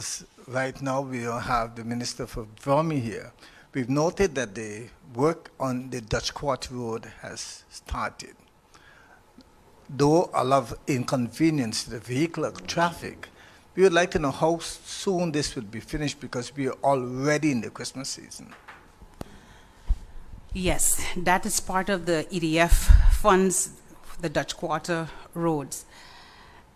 because right now we don't have the Minister for Environment here. We've noted that the work on the Dutch Quarter Road has started. Though a lot of inconvenience to the vehicular traffic, we would like to know how soon this will be finished because we are already in the Christmas season. Yes, that is part of the EDF funds, the Dutch Quarter roads.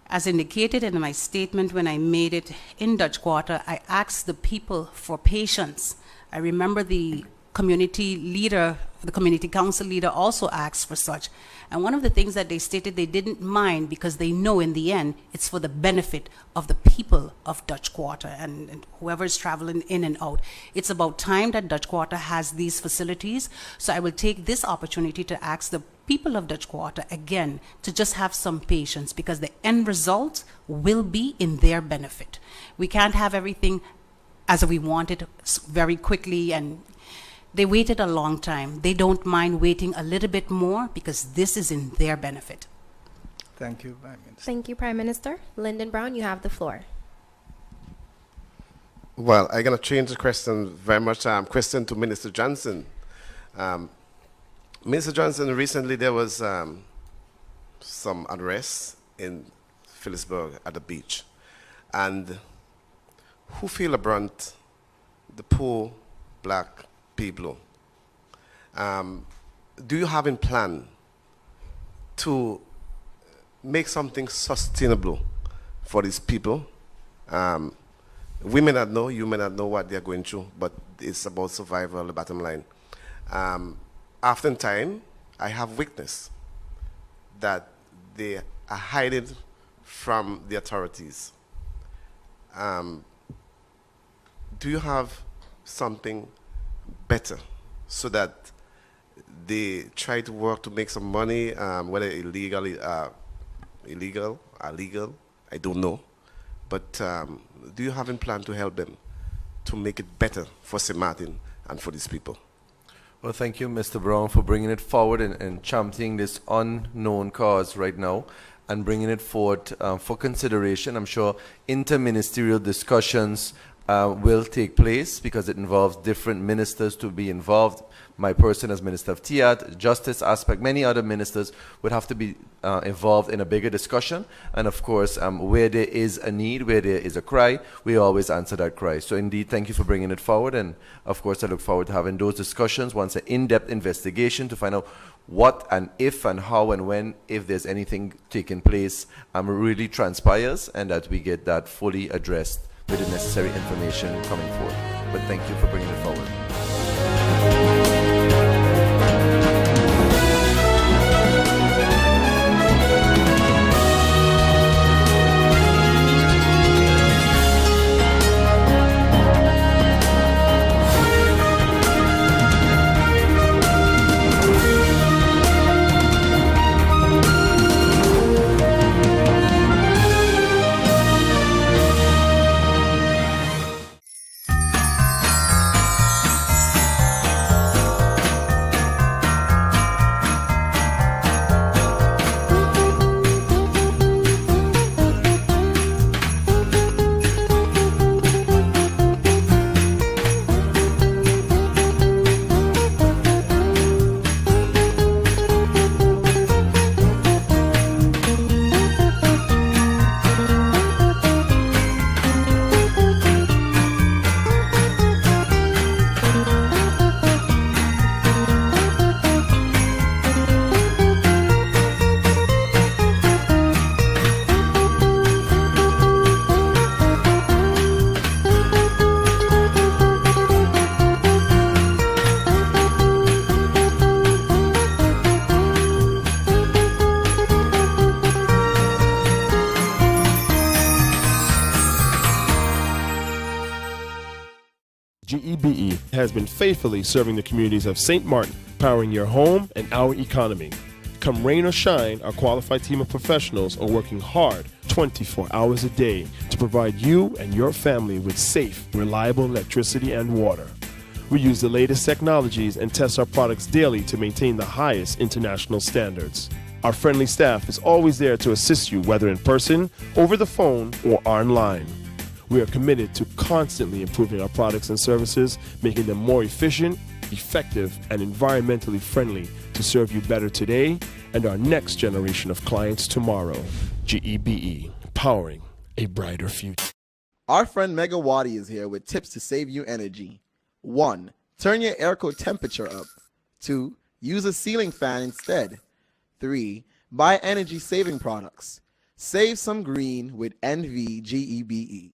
As indicated in my statement when I made it in Dutch Quarter, I asked the people for patience. I remember the community leader, the community council leader also asked for such. And one of the things that they stated they didn't mind because they know in the end it's for the benefit of the people of Dutch Quarter and whoever is traveling in and out. It's about time that Dutch Quarter has these facilities. So I will take this opportunity to ask the people of Dutch Quarter again to just have some patience because the end result will be in their benefit. We can't have everything as we want it very quickly, and they waited a long time. They don't mind waiting a little bit more because this is in their benefit. Thank you, Prime Minister. Thank you, Prime Minister. Lyndon Brown, you have the floor. Well, I'm going to change the question very much. Question to Minister Johnson. Minister Johnson, recently there was some unrest in Phillipsburg at the beach. And who feel the brunt? The poor black people. Do you have in plan to make something sustainable for these people? We may not know, you may not know what they're going through, but it's about survival, the bottom line. Oftentimes, I have witnessed that they are hiding from the authorities. Do you have something better so that they try to work to make some money, whether illegal, legal, I don't know. But do you have in plan to help them to make it better for St. Martin and for these people? Well, thank you, Mr. Brown, for bringing it forward and championing this unknown cause right now and bringing it forward for consideration. I'm sure interministerial discussions will take place because it involves different ministers to be involved. My person as Minister of TIAT, justice aspect, many other ministers would have to be involved in a bigger discussion. And of course, where there is a need, where there is a cry, we always answer that cry. So indeed, thank you for bringing it forward. And of course, I look forward to having those discussions once an in-depth investigation to find out what and if and how and when, if there's anything taking place, really transpires and that we get that fully addressed with the necessary information coming forward. But thank you for bringing it forward. GEBE has been faithfully serving the communities of St. Martin, powering your home and our economy. Come rain or shine, our qualified team of professionals are working hard 24 hours a day to provide you and your family with safe, reliable electricity and water. We use the latest technologies and test our products daily to maintain the highest international standards. Our friendly staff is always there to assist you, whether in person, over the phone, or online. We are committed to constantly improving our products and services, making them more efficient, effective, and environmentally friendly to serve you better today and our next generation of clients tomorrow. GEBE, powering a brighter future. Our friend Megawati is here with tips to save you energy. 1. Turn your airco temperature up. 2. Use a ceiling fan instead. 3. Buy energy-saving products. Save some green with NVGEBE.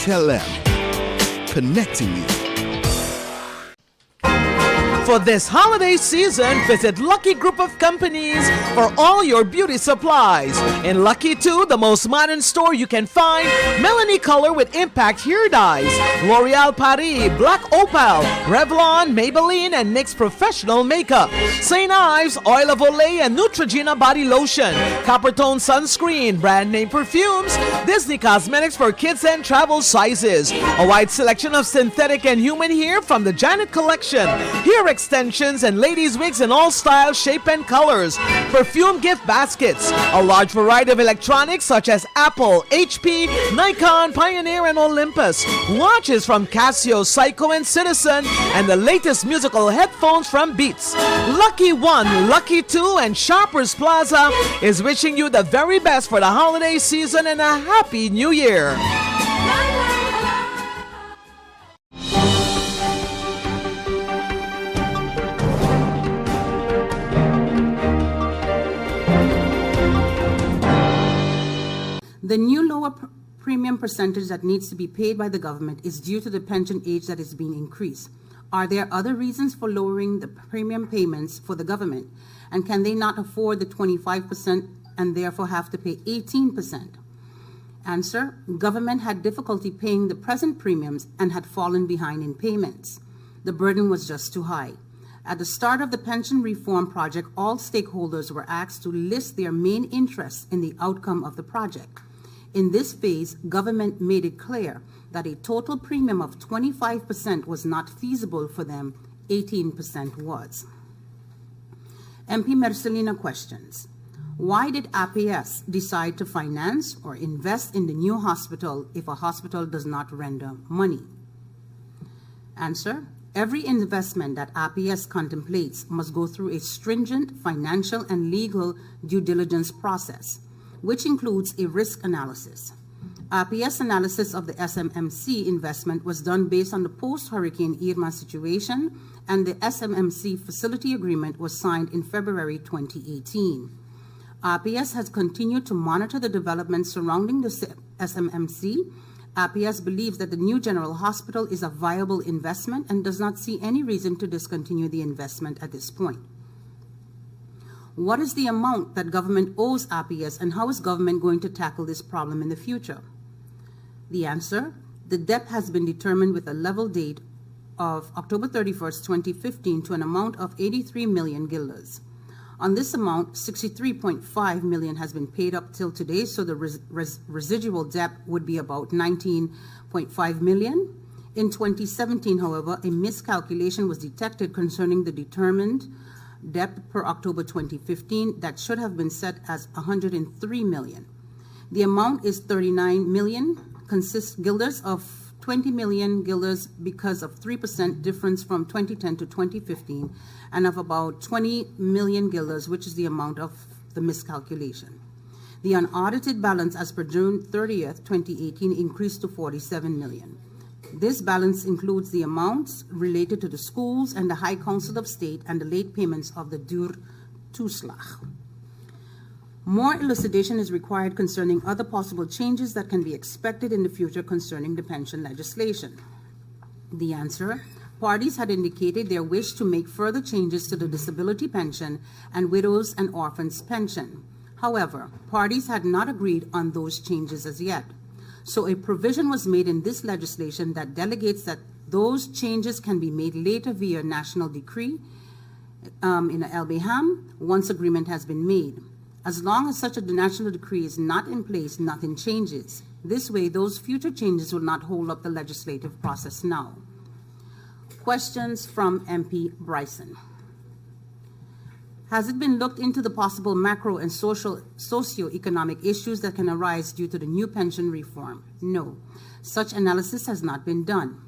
Tell them, connecting you. For this holiday season, visit Lucky Group of Companies for all your beauty supplies. In Lucky 2, the most modern store you can find, Melanie Color with Impact Hair Dyes, L'Oreal Paris, Black Opal, Revlon, Maybelline, and NYX Professional Makeup, St. Ives, Oil of Olay, and Neutrogena Body Lotion, Coppertone Sunscreen, brand name perfumes, Disney Cosmetics for kids and travel sizes, a wide selection of synthetic and human hair from the Janet Collection, hair extensions and ladies' wigs in all styles, shape, and colors, perfume gift baskets, a large variety of electronics such as Apple, HP, Nikon, Pioneer, and Olympus, watches from Casio, Seiko, and Citizen, and the latest musical headphones from Beats. Lucky 1, Lucky 2, and Shoppers Plaza is wishing you the very best for the holiday season and a happy new year. The new lower premium percentage that needs to be paid by the government is due to the pension age that is being increased. Are there other reasons for lowering the premium payments for the government? And can they not afford the 25% and therefore have to pay 18%? Answer: government had difficulty paying the present premiums and had fallen behind in payments. The burden was just too high. At the start of the pension reform project, all stakeholders were asked to list their main interests in the outcome of the project. In this phase, government made it clear that a total premium of 25% was not feasible for them, 18% was. MP Mercelina questions: why did APS decide to finance or invest in the new hospital if a hospital does not render money? Answer: every investment that APS contemplates must go through a stringent financial and legal due diligence process, which includes a risk analysis. APS analysis of the SMMC investment was done based on the post-Hurricane Irma situation, and the SMMC facility agreement was signed in February 2018. APS has continued to monitor the developments surrounding the SMMC. APS believes that the new General Hospital is a viable investment and does not see any reason to discontinue the investment at this point. What is the amount that government owes APS, and how is government going to tackle this problem in the future? The answer: the debt has been determined with a level date of October 31st, 2015 to an amount of 83 million guilders. On this amount, 63.5 million has been paid up till today, so the residual debt would be about 19.5 million. In 2017, however, a miscalculation was detected concerning the determined debt per October 2015 that should have been set as 103 million. The amount is 39 million guilders of 20 million guilders because of 3% difference from 2010 to 2015, and of about 20 million guilders, which is the amount of the miscalculation. The unaudited balance as per June 30th, 2018 increased to 47 million. This balance includes the amounts related to the schools and the High Council of State and the late payments of the Duurtoeslag. More elucidation is required concerning other possible changes that can be expected in the future concerning the pension legislation. The answer: parties had indicated their wish to make further changes to the disability pension and widows and orphans pension. However, parties had not agreed on those changes as yet. So a provision was made in this legislation that delegates that Those changes can be made later via national decree in LBHAM once agreement has been made. As long as such a national decree is not in place, nothing changes. This way, those future changes will not hold up the legislative process now. Questions from MP Bryson. Has it been looked into the possible macro and socio-economic issues that can arise due to the new pension reform? No. Such analysis has not been done.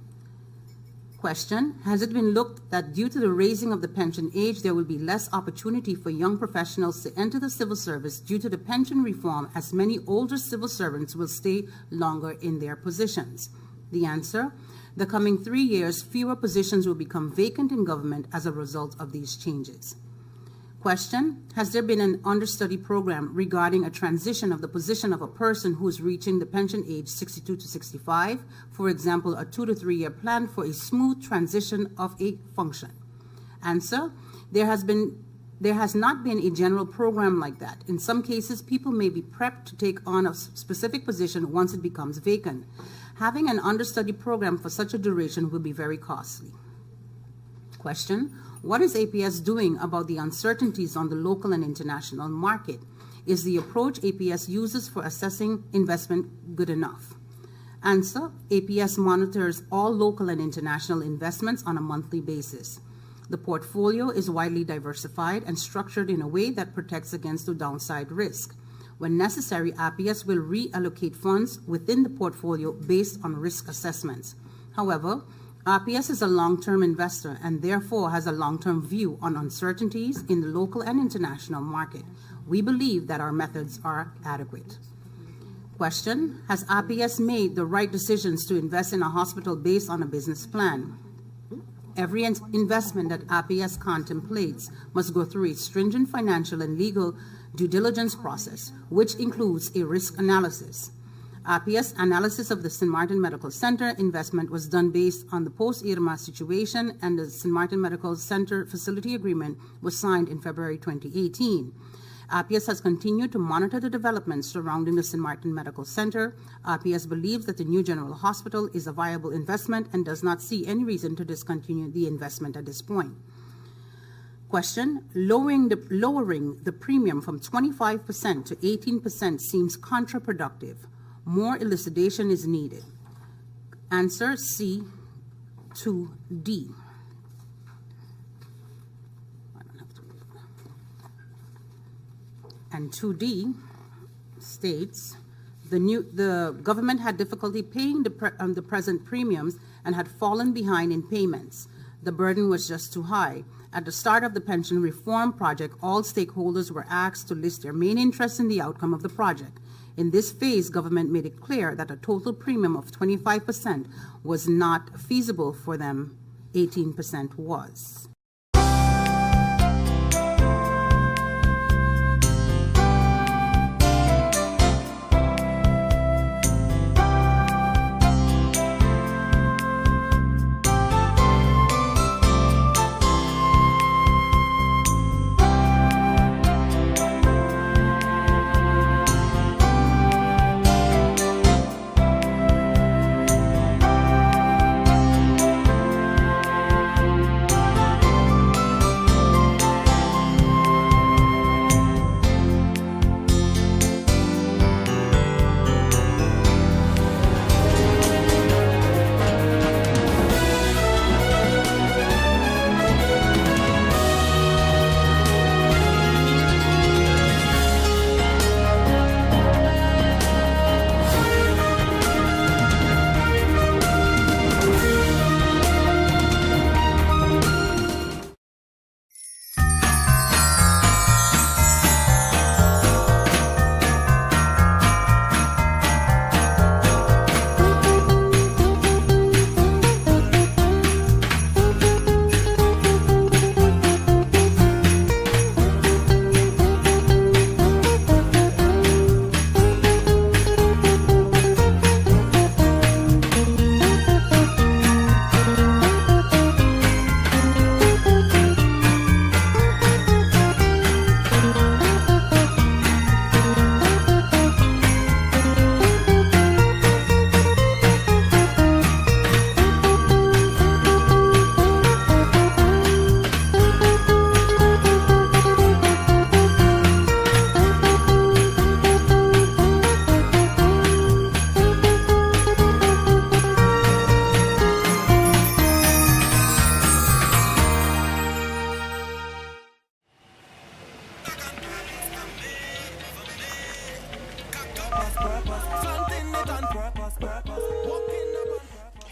Question, has it been looked that due to the raising of the pension age, there will be less opportunity for young professionals to enter the civil service due to the pension reform, as many older civil servants will stay longer in their positions? The answer, the coming 3 years, fewer positions will become vacant in government as a result of these changes. Question, has there been an understudy program regarding a transition of the position of a person who is reaching the pension age 62 to 65? For example, a 2 to 3 year plan for a smooth transition of a function? Answer, there has not been a general program like that. In some cases, people may be prepped to take on a specific position once it becomes vacant. Having an understudy program for such a duration will be very costly. Question, what is APS doing about the uncertainties on the local and international market? Is the approach APS uses for assessing investment good enough? Answer, APS monitors all local and international investments on a monthly basis. The portfolio is widely diversified and structured in a way that protects against the downside risk. When necessary, APS will reallocate funds within the portfolio based on risk assessments. However, RPS is a long-term investor and therefore has a long-term view on uncertainties in the local and international market. We believe that our methods are adequate. Question, has RPS made the right decisions to invest in a hospital based on a business plan? Every investment that RPS contemplates must go through a stringent financial and legal due diligence process, which includes a risk analysis. RPS analysis of the St. Martin Medical Center investment was done based on the post-Irma situation, and the St. Martin Medical Center facility agreement was signed in February 2018. RPS has continued to monitor the developments surrounding the St. Martin Medical Center. RPS believes that the new general hospital is a viable investment and does not see any reason to discontinue the investment at this point. Question, lowering the premium from 25% to 18% seems counterproductive. More elucidation is needed. Answer, C, 2D. And 2D states, the government had difficulty paying the present premiums and had fallen behind in payments. The burden was just too high. At the start of the pension reform project, all stakeholders were asked to list their main interest in the outcome of the project. In this phase, government made it clear that a total premium of 25% was not feasible for them. 18% was.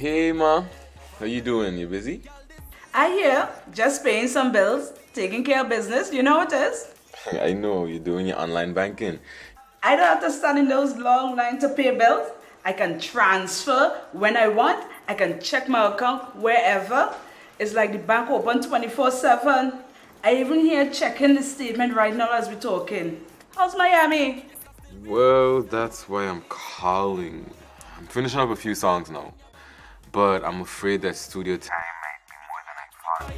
Hey, Ma. How you doing? You busy? I hear, just paying some bills, taking care of business, you know what it is? I know, you're doing your online banking. I don't have to stand in those long lines to pay bills. I can transfer when I want. I can check my account wherever. It's like the bank open 24/7. I even here checking the statement right now as we're talking. How's Miami? Well, that's why I'm calling. I'm finishing up a few songs now, but I'm afraid that studio time might be more than I thought.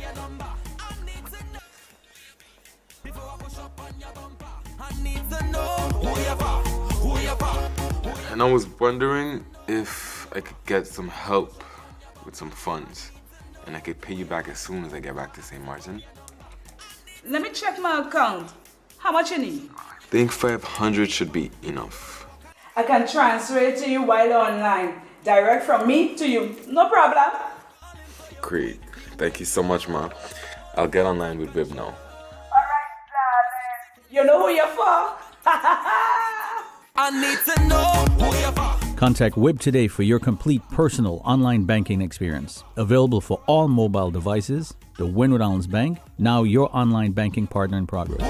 And I was wondering if I could get some help with some funds, and I could pay you back as soon as I get back to St. Martin. Let me check my account. How much you need? I think 500 should be enough. I can transfer it to you while online. Direct from me to you. No problem. Great. Thank you so much, Ma. I'll get online with Wib now. Alright, darling. You know who you're for? I need to know who you're for. Contact Wib today for your complete personal online banking experience. Available for all mobile devices. The Wynwood Islands Bank, now your online banking partner in progress.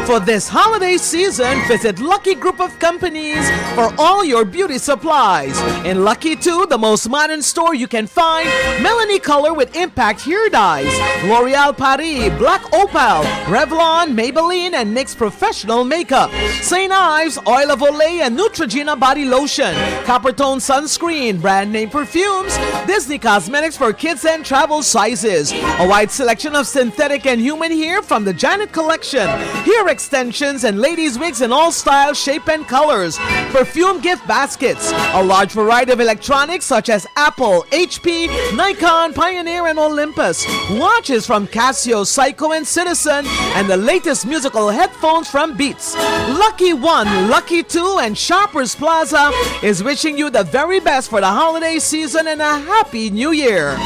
For this holiday season, visit Lucky Group of Companies for all your beauty supplies. In Lucky 2, the most modern store you can find, Melanie Color with Impact Hair Dyes, L'Oreal Paris, Black Opal, Revlon, Maybelline, and NYX Professional Makeup, St. Ives, Oil of Olay, and Neutrogena Body Lotion, Coppertone Sunscreen, brand name perfumes, Disney Cosmetics for kids and travel sizes, a wide selection of synthetic and human hair from the Janet Collection, hair extensions and ladies' wigs in all styles, shape, and colors, perfume gift baskets, a large variety of electronics such as Apple, HP, Nikon, Pioneer, and Olympus, watches from Casio, Seiko, and Citizen, and the latest musical headphones from Beats. Lucky 1, Lucky 2, and Shoppers Plaza is wishing you the very best for the holiday season and a happy new year.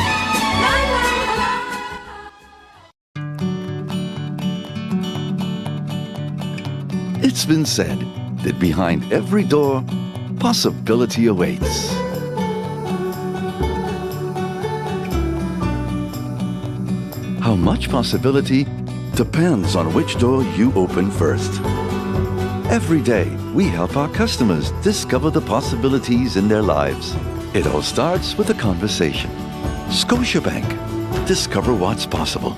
It's been said that behind every door, possibility awaits. How much possibility depends on which door you open first. Every day, we help our customers discover the possibilities in their lives. It all starts with a conversation. Scotiabank. Discover what's possible.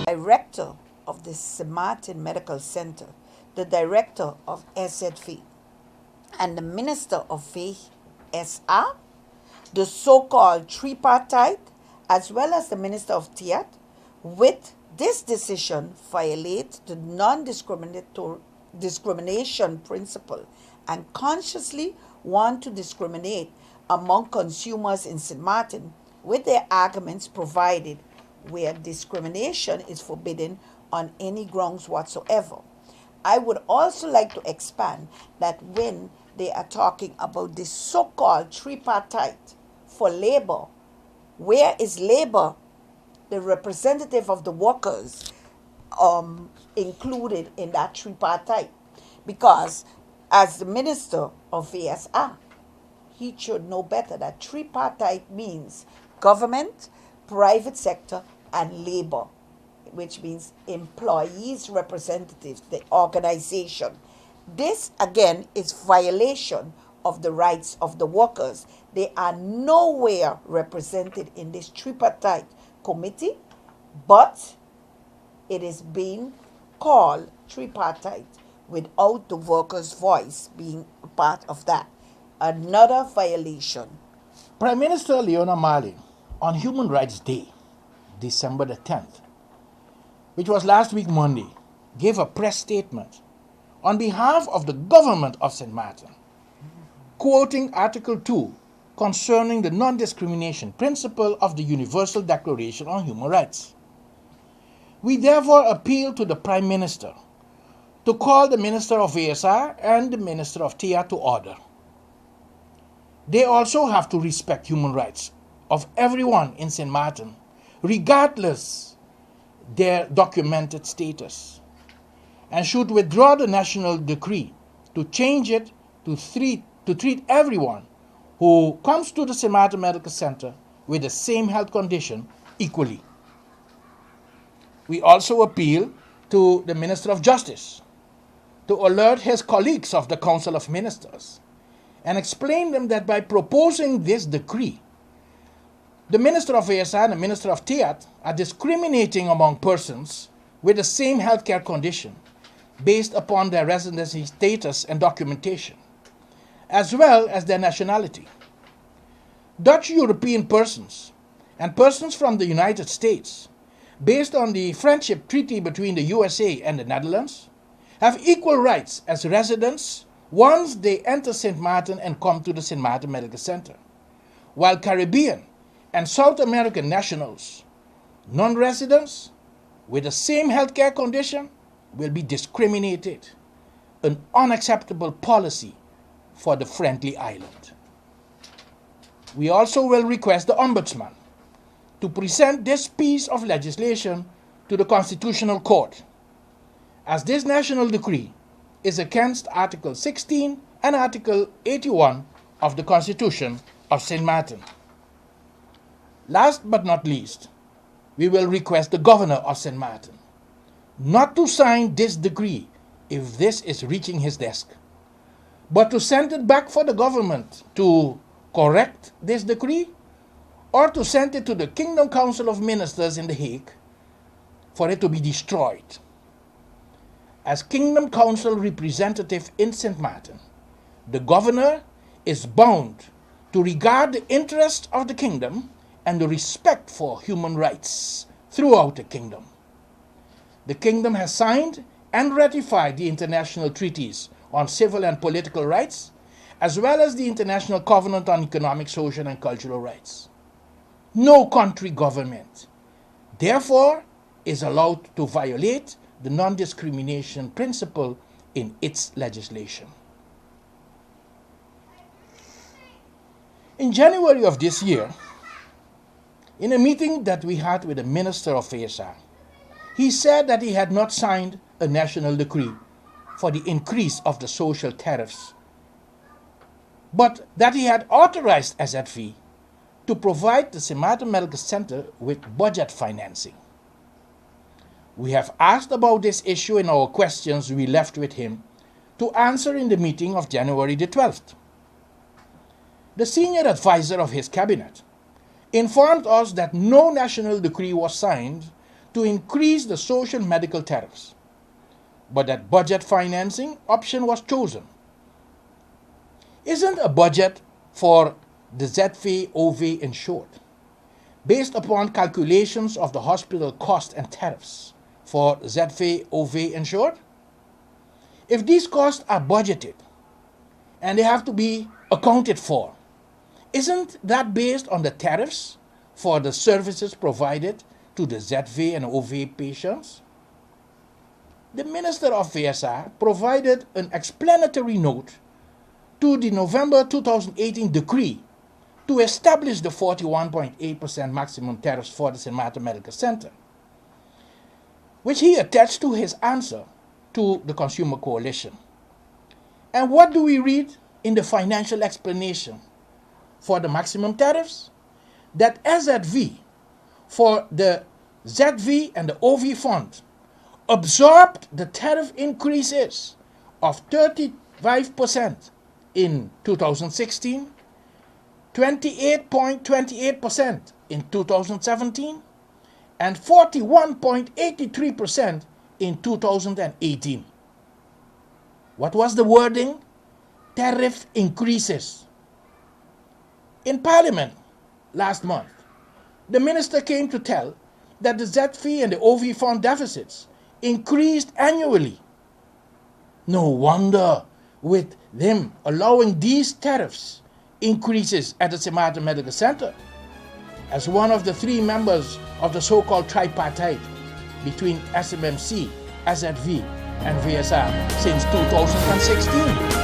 Director of the St. Martin Medical Center, the Director of SZV, and the Minister of Faith, SR, the so-called tripartite, as well as the Minister of Tiat, with this decision violate the non-discrimination principle and consciously want to discriminate among consumers in St. Martin with their arguments provided where discrimination is forbidden on any grounds whatsoever. I would also like to expand that when they are talking about this so-called tripartite for labor, where is labor, the representative of the workers, included in that tripartite? Because as the Minister of VSR, he should know better that tripartite means government, private sector, and labor, which means employees' representatives, the organization. This, again, is violation of the rights of the workers. They are nowhere represented in this tripartite committee, but it is being called tripartite without the workers' voice being a part of that. Another violation. Prime Minister Leona Marlin, on Human Rights Day, December the 10th, which was last week Monday, gave a press statement on behalf of the government of St. Martin, quoting Article 2 concerning the non-discrimination principle of the Universal Declaration on Human Rights. We therefore appeal to the Prime Minister to call the Minister of ASR and the Minister of TIA to order. They also have to respect human rights of everyone in St. Martin, regardless their documented status, and should withdraw the national decree to change it to treat everyone who comes to the St. Martin Medical Center with the same health condition equally. We also appeal to the Minister of Justice to alert his colleagues of the Council of Ministers and explain them that by proposing this decree, the Minister of ASR and the Minister of TIAT are discriminating among persons with the same healthcare condition based upon their residency status and documentation, as well as their nationality. Dutch European persons and persons from the United States, based on the Friendship Treaty between the USA and the Netherlands, have equal rights as residents once they enter St. Martin and come to the St. Martin Medical Center, while Caribbean and South American nationals, non-residents with the same healthcare condition, will be discriminated, an unacceptable policy for the friendly island. We also will request the Ombudsman to present this piece of legislation to the Constitutional Court, as this national decree is against Article 16 and Article 81 of the Constitution of St. Martin. Last but not least, we will request the Governor of St. Martin not to sign this decree if this is reaching his desk, but to send it back for the government to correct this decree, or to send it to the Kingdom Council of Ministers in The Hague for it to be destroyed. As Kingdom Council representative in St. Martin, the Governor is bound to regard the interests of the Kingdom and the respect for human rights throughout the Kingdom. The Kingdom has signed and ratified the international treaties on civil and political rights, as well as the International Covenant on Economic, Social, and Cultural Rights. No country government, therefore, is allowed to violate the non-discrimination principle in its legislation. In January of this year, in a meeting that we had with the Minister of ASR, he said that he had not signed a national decree for the increase of the social tariffs, but that he had authorized SZV to provide the St. Martin Medical Center with budget financing. We have asked about this issue in our questions we left with him to answer in the meeting of January the 12th. The senior advisor of his cabinet informed us that no national decree was signed to increase the social medical tariffs, but that budget financing option was chosen. Isn't a budget for the ZV-OV insured, based upon calculations of the hospital cost and tariffs for ZV-OV insured? If these costs are budgeted and they have to be accounted for, isn't that based on the tariffs for the services provided to the ZV and OV patients, the Minister of VSR provided an explanatory note to the November 2018 decree to establish the 41.8% maximum tariffs for the St. Martin Medical Center, which he attached to his answer to the Consumer Coalition. And what do we read in the financial explanation for the maximum tariffs? That SZV for the ZV and the OV fund absorbed the tariff increases of 35% in 2016, 28.28% in 2017, and 41.83% in 2018. What was the wording? Tariff increases. In Parliament last month, the minister came to tell that the ZV and the OV fund deficits increased annually. No wonder, with them allowing these tariffs increases at the St. Martin Medical Center. As one of the 3 members of the so-called tripartite between SMMC, SZV, and VSR since 2016.